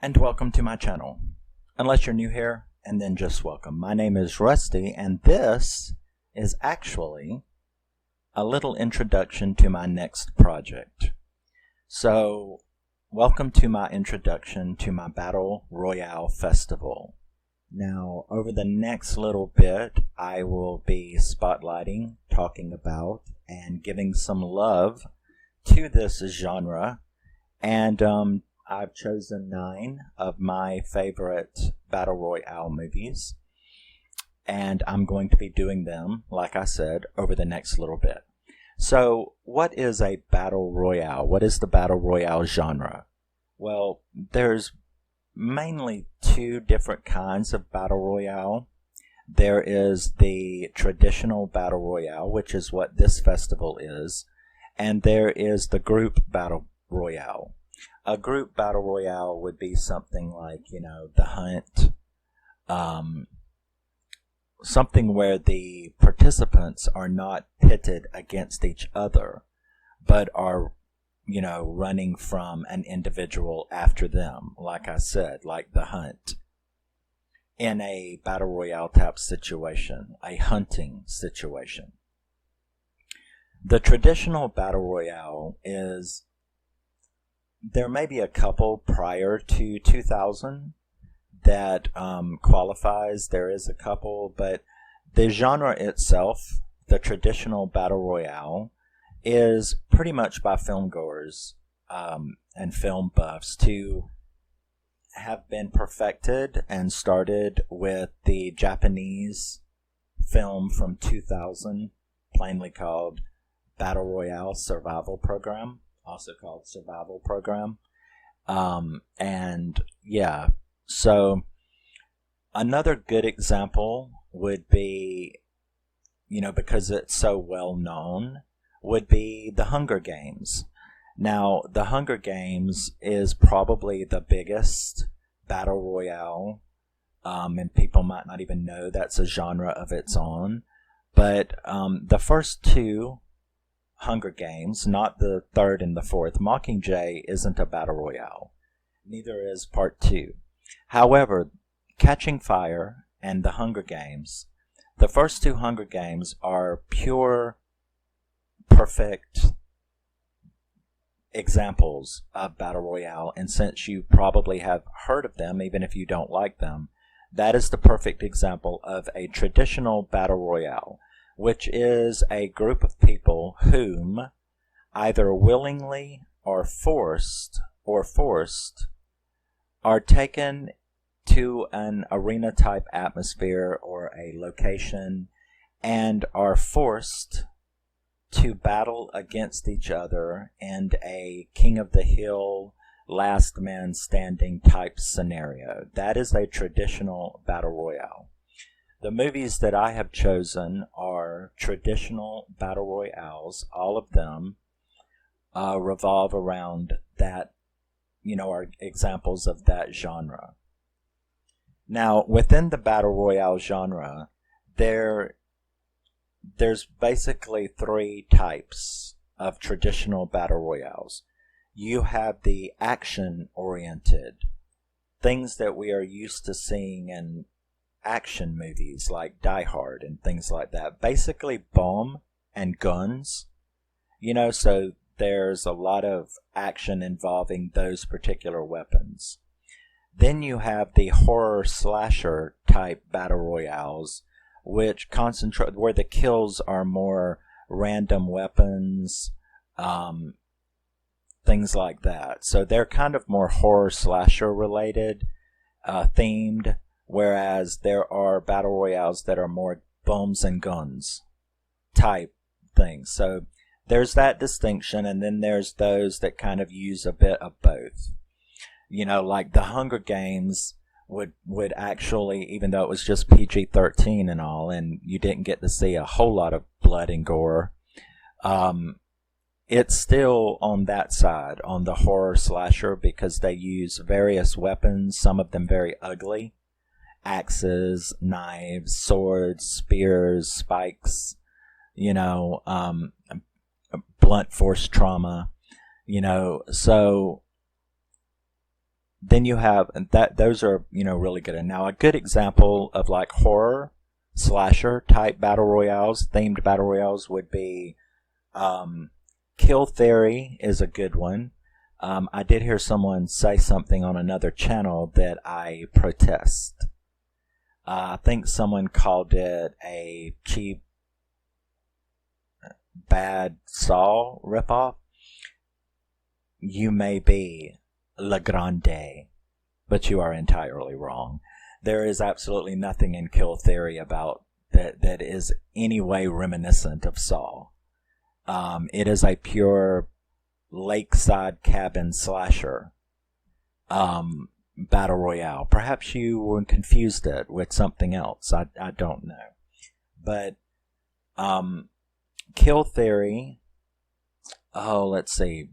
and welcome to my channel. Unless you're new here, and then just welcome. My name is Rusty, and this is actually a little introduction to my next project. So, welcome to my introduction to my Battle Royale Festival. Now, over the next little bit, I will be spotlighting, talking about, and giving some love to this genre. And I've chosen 9 of my favorite Battle Royale movies. And I'm going to be doing them, like I said, over the next little bit. So, what is a Battle Royale? What is the Battle Royale genre? Well, there's mainly 2 different kinds of Battle Royale. There is the Traditional Battle Royale, which is what this festival is. And there is the Group Battle Royale. A group battle royale would be something like, The Hunt, something where the participants are not pitted against each other, but are, running from an individual after them, like I said, like The Hunt. In a battle royale type situation, a hunting situation. The traditional battle royale is, there may be a couple prior to 2000 that qualifies. There is a couple, but the genre itself, the traditional battle royale, is pretty much by filmgoers and film buffs to have been perfected and started with the Japanese film from 2000, plainly called Battle Royale Survival Program. Also called Survival Program. So another good example would be, because it's so well known, would be the Hunger Games. Now, the Hunger Games is probably the biggest battle royale, and people might not even know that's a genre of its own, but the first 2 Hunger Games, not the 3rd and the 4th. Mockingjay isn't a battle royale. Neither is part 2. However, Catching Fire and the Hunger Games, the first 2 Hunger Games are pure, perfect examples of battle royale. And since you probably have heard of them, even if you don't like them, that is the perfect example of a traditional battle royale, which is a group of people whom, either willingly or forced, are taken to an arena-type atmosphere or a location and are forced to battle against each other in a King of the Hill, last man standing type scenario. That is a traditional battle royale. The movies that I have chosen are traditional battle royales. All of them revolve around that, are examples of that genre. Now, within the battle royale genre, there's basically 3 types of traditional battle royales. You have the action-oriented, things that we are used to seeing in action movies like Die Hard and things like that. Basically bomb and guns, so there's a lot of action involving those particular weapons. Then you have the horror slasher type battle royales, which concentrate where the kills are more random weapons, things like that. So they're kind of more horror slasher related, themed. Whereas there are battle royales that are more bombs and guns type things. So there's that distinction, and then there's those that kind of use a bit of both. Like the Hunger Games would actually, even though it was just PG-13 and all, and you didn't get to see a whole lot of blood and gore, it's still on that side, on the horror slasher, because they use various weapons, some of them very ugly. Axes, knives, swords, spears, spikes, blunt force trauma, so then you have that. Those are, really good. And now a good example of like horror slasher type battle royales, themed battle royales, would be Kill Theory is a good one. I did hear someone say something on another channel that I protest. I think someone called it a cheap, bad Saw ripoff. You may be La Grande, but you are entirely wrong. There is absolutely nothing in Kill Theory about that is any way reminiscent of Saw. It is a pure lakeside cabin slasher battle royale. Perhaps you confused it with something else. I don't know. But Kill Theory, let's see.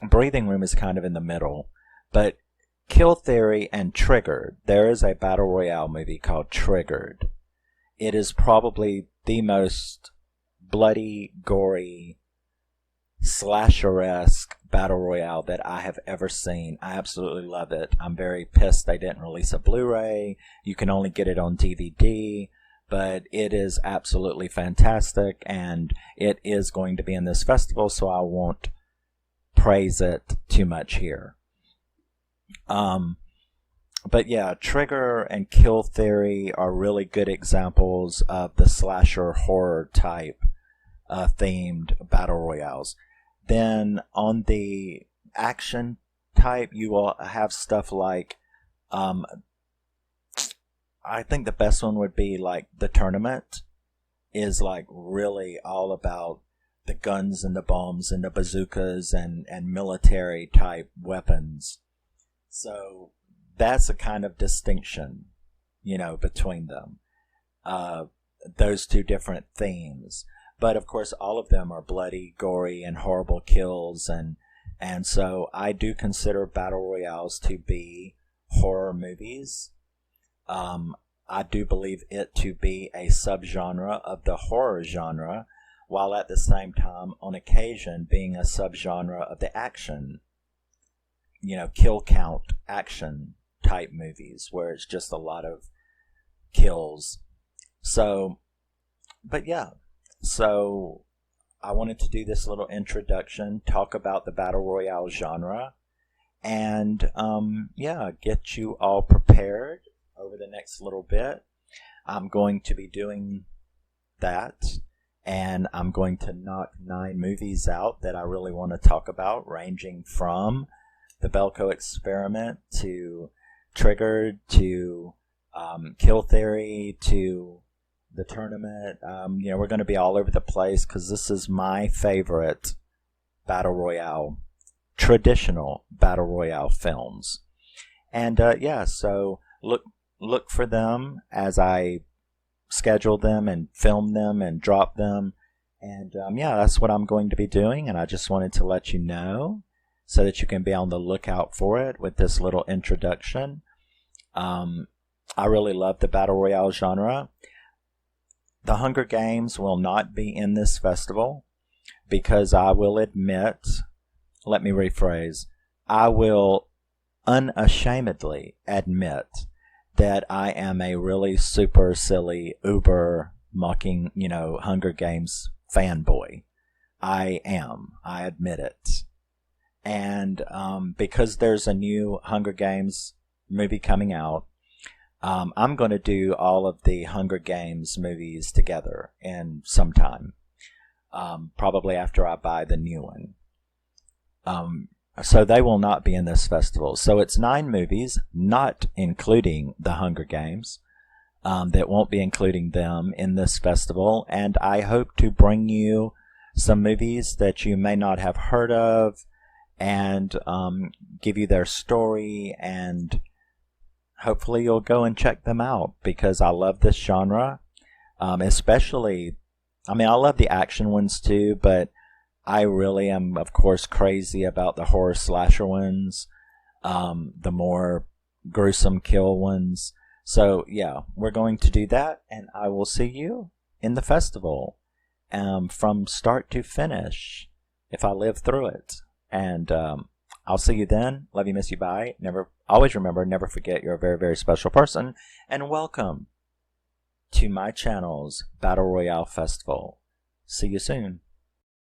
Breathing Room is kind of in the middle, but Kill Theory and Triggered. There is a battle royale movie called Triggered. It is probably the most bloody, gory, slasher-esque battle royale that I have ever seen. I absolutely love it. I'm very pissed they didn't release a Blu-ray. You can only get it on DVD, but it is absolutely fantastic, and it is going to be in this festival, so I won't praise it too much here. But yeah, Trigger and Kill Theory are really good examples of the slasher horror type themed battle royales. Then on the action type, you will have stuff like, I think the best one would be like The Tournament, is like really all about the guns and the bombs and the bazookas and military type weapons. So that's a kind of distinction, between them. Those two different themes. But of course, all of them are bloody, gory, and horrible kills. And so I do consider battle royales to be horror movies. I do believe it to be a subgenre of the horror genre, while at the same time, on occasion, being a subgenre of the action, kill count action type movies, where it's just a lot of kills. So, but yeah, so I wanted to do this little introduction, talk about the battle royale genre, and get you all prepared over the next little bit. I'm going to be doing that, and I'm going to knock 9 movies out that I really want to talk about, ranging from The Belko Experiment to Triggered to Kill Theory to The Tournament. We're going to be all over the place because this is my favorite battle royale, traditional battle royale films. And so look for them as I schedule them and film them and drop them. And that's what I'm going to be doing. And I just wanted to let you know, so that you can be on the lookout for it with this little introduction. I really love the battle royale genre. The Hunger Games will not be in this festival because I will admit, let me rephrase, I will unashamedly admit that I am a really super silly, uber mocking, Hunger Games fanboy. I am. I admit it. And because there's a new Hunger Games movie coming out, I'm going to do all of the Hunger Games movies together in some time, probably after I buy the new one. So they will not be in this festival. So it's 9 movies, not including the Hunger Games, that won't be including them in this festival. And I hope to bring you some movies that you may not have heard of, and give you their story, and hopefully you'll go and check them out, because I love this genre. Especially, I love the action ones too, but I really am, of course, crazy about the horror slasher ones, the more gruesome kill ones. So yeah, we're going to do that, and I will see you in the festival from start to finish, if I live through it. And I'll see you then. Love you, miss you, bye. Always remember, never forget you're a very, very special person. And welcome to my channel's Battle Royale Festival. See you soon.